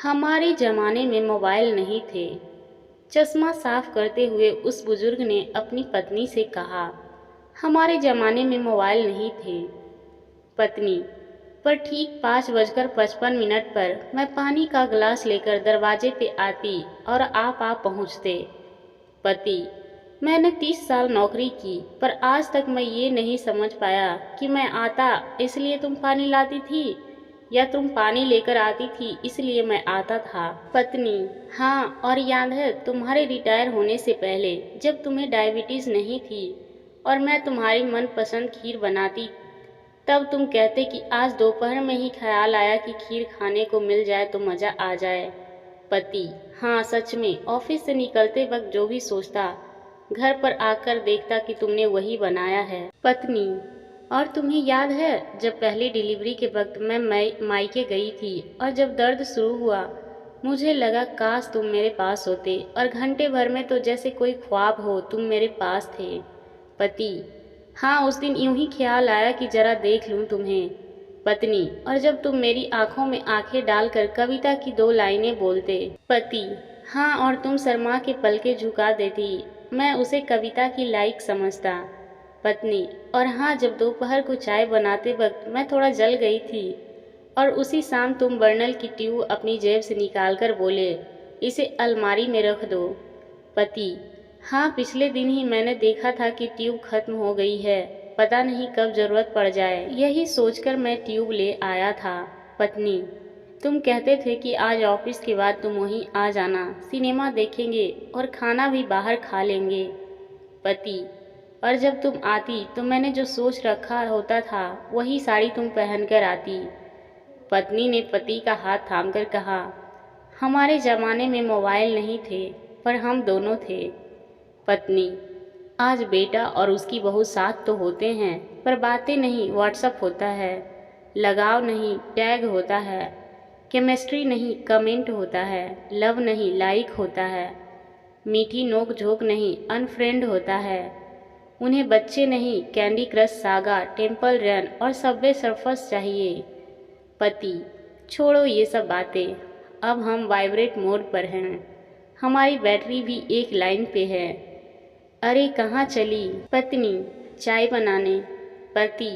हमारे ज़माने में मोबाइल नहीं थे। चश्मा साफ करते हुए उस बुजुर्ग ने अपनी पत्नी से कहा, हमारे ज़माने में मोबाइल नहीं थे। पत्नी, पर ठीक 5:55 पर मैं पानी का गिलास लेकर दरवाजे पे आती और आप आ पहुँचते। पति, मैंने 30 साल नौकरी की, पर आज तक मैं ये नहीं समझ पाया कि मैं आता इसलिए तुम पानी लाती थी या तुम पानी लेकर आती थी इसलिए मैं आता था। पत्नी, हाँ, और याद है तुम्हारे रिटायर होने से पहले जब तुम्हें डायबिटीज़ नहीं थी और मैं तुम्हारी मनपसंद खीर बनाती, तब तुम कहते कि आज दोपहर में ही ख्याल आया कि खीर खाने को मिल जाए तो मज़ा आ जाए। पति, हाँ सच में, ऑफिस से निकलते वक्त जो भी सोचता, घर पर आकर देखता कि तुमने वही बनाया है। पत्नी, और तुम्हें याद है जब पहली डिलीवरी के वक्त मैं मायके गई थी और जब दर्द शुरू हुआ, मुझे लगा काश तुम मेरे पास होते और घंटे भर में तो जैसे कोई ख्वाब हो तुम मेरे पास थे। पति, हाँ, उस दिन यूं ही ख्याल आया कि जरा देख लूं तुम्हें। पत्नी, और जब तुम मेरी आंखों में आंखें डालकर कविता की 2 लाइनें बोलते। पति, हाँ, और तुम शर्मा के पलके झुका देती, मैं उसे कविता की लायक समझता। पत्नी, और हाँ, जब दोपहर को चाय बनाते वक्त मैं थोड़ा जल गई थी और उसी शाम तुम बर्नल की ट्यूब अपनी जेब से निकालकर बोले, इसे अलमारी में रख दो। पति, हाँ, पिछले दिन ही मैंने देखा था कि ट्यूब खत्म हो गई है, पता नहीं कब जरूरत पड़ जाए, यही सोचकर मैं ट्यूब ले आया था। पत्नी, तुम कहते थे कि आज ऑफिस के बाद तुम वहीं आ जाना, सिनेमा देखेंगे और खाना भी बाहर खा लेंगे। पति, और जब तुम आती तो मैंने जो सोच रखा होता था वही साड़ी तुम पहनकर आती। पत्नी ने पति का हाथ थामकर कहा, हमारे ज़माने में मोबाइल नहीं थे, पर हम दोनों थे। पत्नी, आज बेटा और उसकी बहू साथ तो होते हैं, पर बातें नहीं, व्हाट्सएप होता है, लगाव नहीं, टैग होता है, केमिस्ट्री नहीं, कमेंट होता है, लव नहीं, लाइक होता है, मीठी नोक झोंक नहीं, अनफ्रेंड होता है। उन्हें बच्चे नहीं, candy crush saga, temple run और सबवे सर्फर्स चाहिए। पति, छोड़ो ये सब बातें, अब हम वाइब्रेट मोड पर हैं, हमारी बैटरी भी एक लाइन पे है। अरे कहाँ चली? पत्नी, चाय बनाने। पति,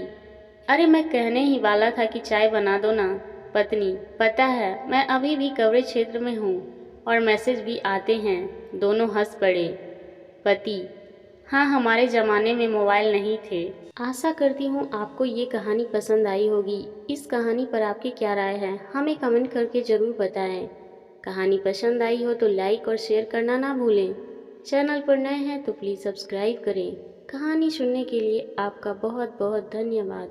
अरे मैं कहने ही वाला था कि चाय बना दो ना। पत्नी, पता है मैं अभी भी कवरेज क्षेत्र में हूँ और मैसेज भी आते हैं। दोनों हंस पड़े। पति, हाँ, हमारे ज़माने में मोबाइल नहीं थे। आशा करती हूँ आपको ये कहानी पसंद आई होगी। इस कहानी पर आपकी क्या राय है हमें कमेंट करके ज़रूर बताएं। कहानी पसंद आई हो तो लाइक और शेयर करना ना भूलें। चैनल पर नए हैं तो प्लीज़ सब्सक्राइब करें। कहानी सुनने के लिए आपका बहुत बहुत धन्यवाद।